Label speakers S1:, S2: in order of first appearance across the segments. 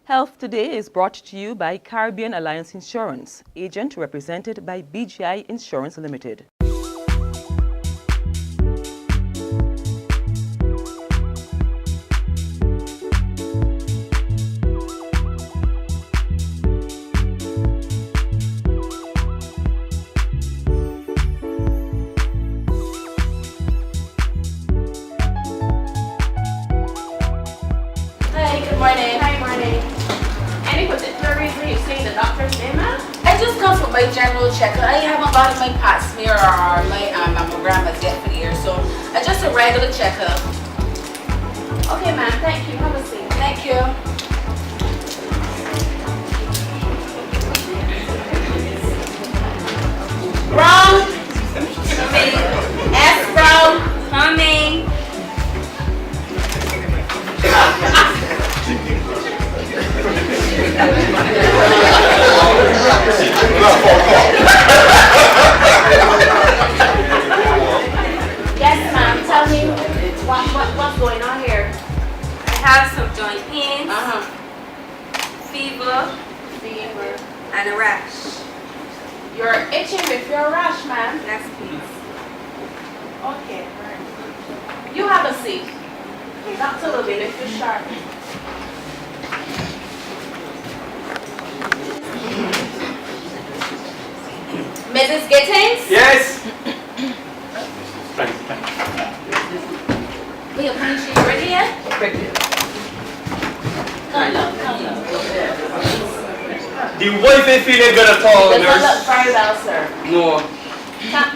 S1: Health Today is brought to you by Caribbean Alliance Insurance, agent represented by BGI Insurance Limited.
S2: Hi, good morning. Hi, morning. Any particular reason you're seeing the doctor's name, ma'am? I just come for my general checkup. I haven't gotten my pap smear or my mammogram as yet for the year, so just a regular checkup. Okay, ma'am. Thank you. Have a seat. Thank you. Brown. Coming. S. Brown. Coming. Yes, ma'am. Tell me what's going on here.
S3: I have some joint pains, fever, and a rash.
S2: You're itching with your rash, ma'am.
S3: Next, please.
S2: Okay. You have a seat. Not a little bit if you're sharp. Mrs. Gittins?
S4: Yes.
S2: Leah, please, you ready yet? Come on.
S4: The wife ain't feeling good at all,
S2: Does not
S4: nurse.
S2: look very well, sir.
S4: No.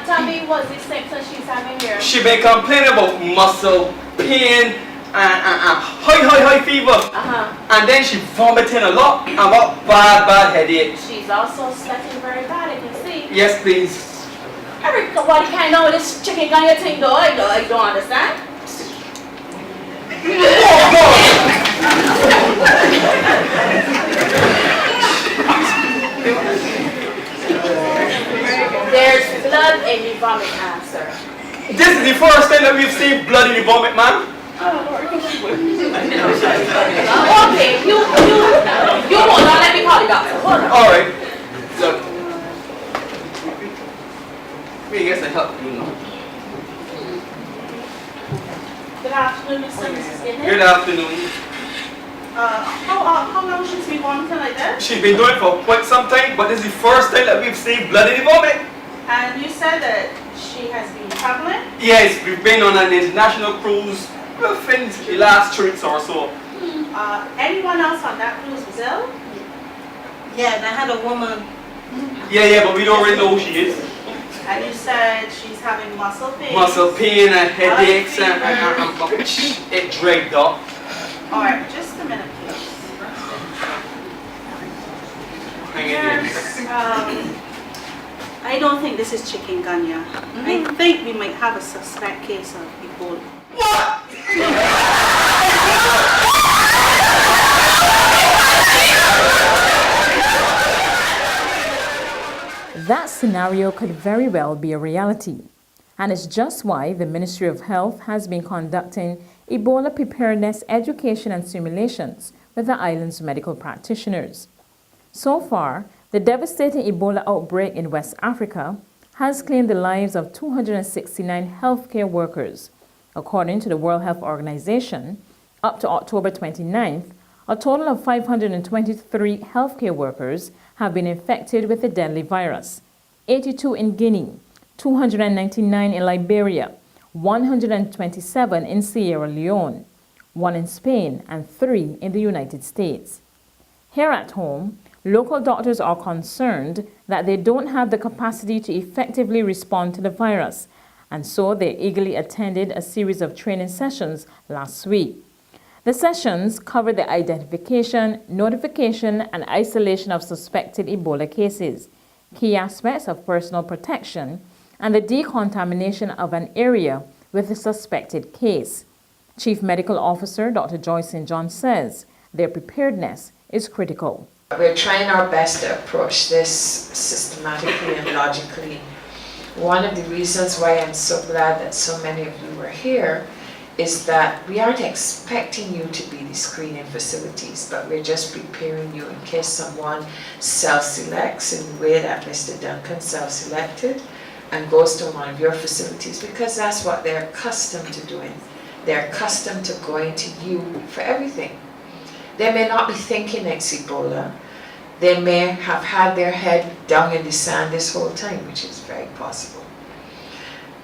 S2: Tell me what the symptoms she's having here.
S4: She been complaining about muscle pain and high fever. And then she vomiting a lot and got bad headache.
S2: She's also sweating very bad, I can see.
S4: Yes, please.
S2: Erica, what kind of this chicken gun you think though? I don't understand.
S4: Oh God!
S2: There's blood in the vomit answer.
S4: This is the first time that we've seen blood in the vomit, ma'am.
S2: Okay, you hold on, let me call the doctor. Hold on.
S4: Alright. Look. I guess I help you now.
S2: Good afternoon, Mr. and Mrs. Gittins.
S4: Good afternoon.
S2: How long she's been vomiting like that?
S4: She's been doing it for quite some time, but this is the first time that we've seen blood in the vomit.
S2: And you said that she has been traveling?
S4: Yes, we've been on an international cruise within the last 3 weeks or so.
S2: Anyone else on that cruise was ill?
S5: Yeah, and I had a woman.
S4: Yeah, but we don't really know who she is.
S2: And you said she's having muscle pain?
S4: Muscle pain and headaches and it dragged up.
S2: Alright, just a minute, please.
S5: Yes, I don't think this is chikungunya. I think we might have a suspect case of Ebola.
S4: What?
S6: That scenario could very well be a reality, and it's just why the Ministry of Health has been conducting Ebola preparedness education and simulations with the island's medical practitioners. So far, the devastating Ebola outbreak in West Africa has claimed the lives of 269 healthcare workers. According to the World Health Organization, up to October 29th, a total of 523 healthcare workers have been infected with the deadly virus, 82 in Guinea, 299 in Liberia, 127 in Sierra Leone, 1 in Spain, and 3 in the United States. Here at home, local doctors are concerned that they don't have the capacity to effectively respond to the virus, and so they eagerly attended a series of training sessions last week. The sessions covered the identification, notification, and isolation of suspected Ebola cases, key aspects of personal protection, and the decontamination of an area with a suspected case. Chief Medical Officer Dr. Joyce St. John says their preparedness is critical.
S7: We're trying our best to approach this systematically and logically. One of the reasons why I'm so glad that so many of you were here is that we aren't expecting you to be the screening facilities, but we're just preparing you in case someone self-selects in the way that Mr. Duncan self-selected and goes to one of your facilities, because that's what they're accustomed to doing. They're accustomed to going to you for everything. They may not be thinking it's Ebola. They may have had their head down in the sand this whole time, which is very possible.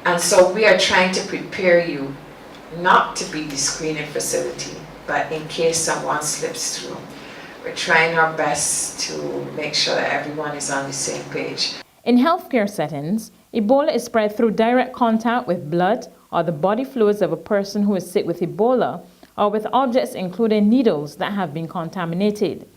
S7: And so we are trying to prepare you not to be the screening facility, but in case someone slips through. We're trying our best to make sure that everyone is on the same page.
S6: In healthcare settings, Ebola is spread through direct contact with blood or the body fluids of a person who is sick with Ebola, or with objects including needles that have been contaminated.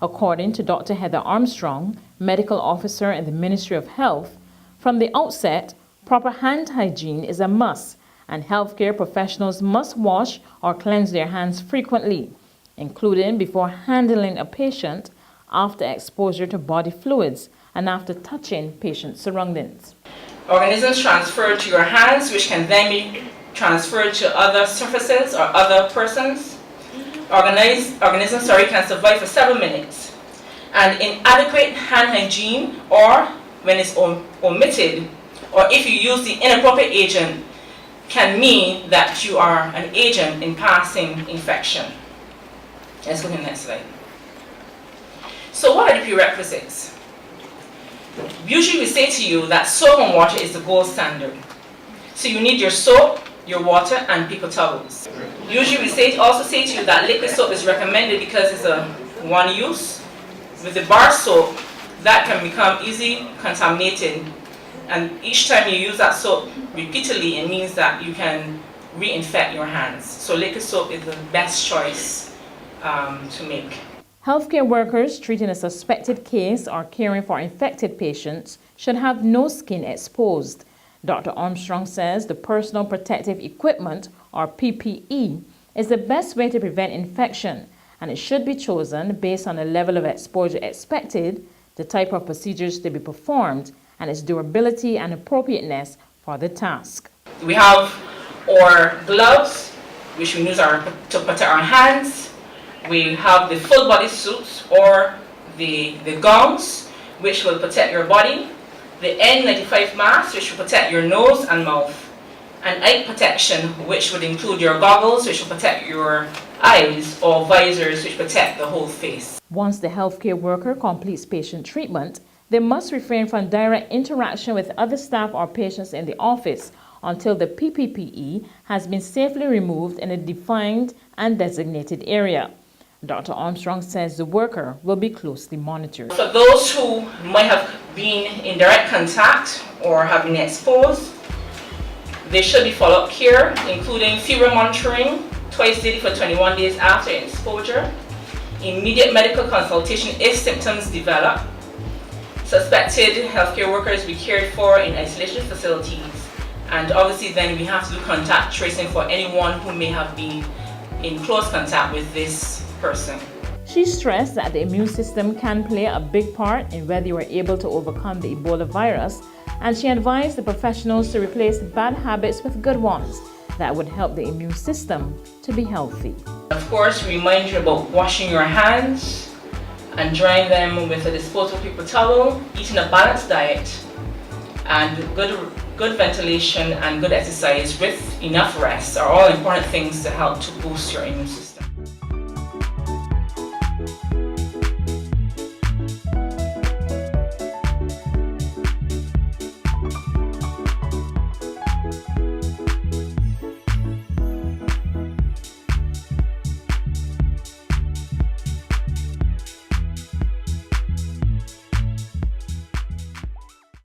S6: According to Dr. Heather Armstrong, medical officer in the Ministry of Health, from the outset, proper hand hygiene is a must, and healthcare professionals must wash or cleanse their hands frequently, including before handling a patient, after exposure to body fluids, and after touching patient surroundings.
S8: Organisms transferred to your hands, which can then be transferred to other surfaces or other persons. Organisms can survive for several minutes. And inadequate hand hygiene, or when it's omitted, or if you use the inappropriate agent, can mean that you are an agent in passing infection. Let's go to the next slide. So what are the prerequisites? Usually we say to you that soap and water is the gold standard. So you need your soap, your water, and paper towels. Usually we also say to you that liquid soap is recommended because it's a one use. With the bar soap, that can become easily contaminated, and each time you use that soap repeatedly, it means that you can reinfect your hands. So liquid soap is the best choice to make.
S6: Healthcare workers treating a suspected case or caring for infected patients should have no skin exposed. Dr. Armstrong says the personal protective equipment, or PPE, is the best way to prevent infection, and it should be chosen based on the level of exposure expected, the type of procedures to be performed, and its durability and appropriateness for the task.
S8: We have our gloves, which we use to protect our hands. We have the full body suits, or the gowns, which will protect your body. The N95 mask, which will protect your nose and mouth. And eye protection, which would include your goggles, which will protect your eyes, or visors, which protect the whole face.
S6: Once the healthcare worker completes patient treatment, they must refrain from direct interaction with other staff or patients in the office until the PPE has been safely removed in a defined and designated area. Dr. Armstrong says the worker will be closely monitored.
S8: For those who might have been in direct contact or have been exposed, they should be followed up care, including fever monitoring twice daily for 21 days after exposure, immediate medical consultation if symptoms develop. Suspected healthcare workers be cared for in isolation facilities, and obviously then we have to do contact tracing for anyone who may have been in close contact with this person.
S6: She stressed that the immune system can play a big part in whether you are able to overcome the Ebola virus, and she advised the professionals to replace bad habits with good ones that would help the immune system to be healthy.
S8: Of course, remind you about washing your hands and drying them with a disposable paper towel, eating a balanced diet, and good ventilation and good exercise with enough rest are all important things to help to boost your immune system.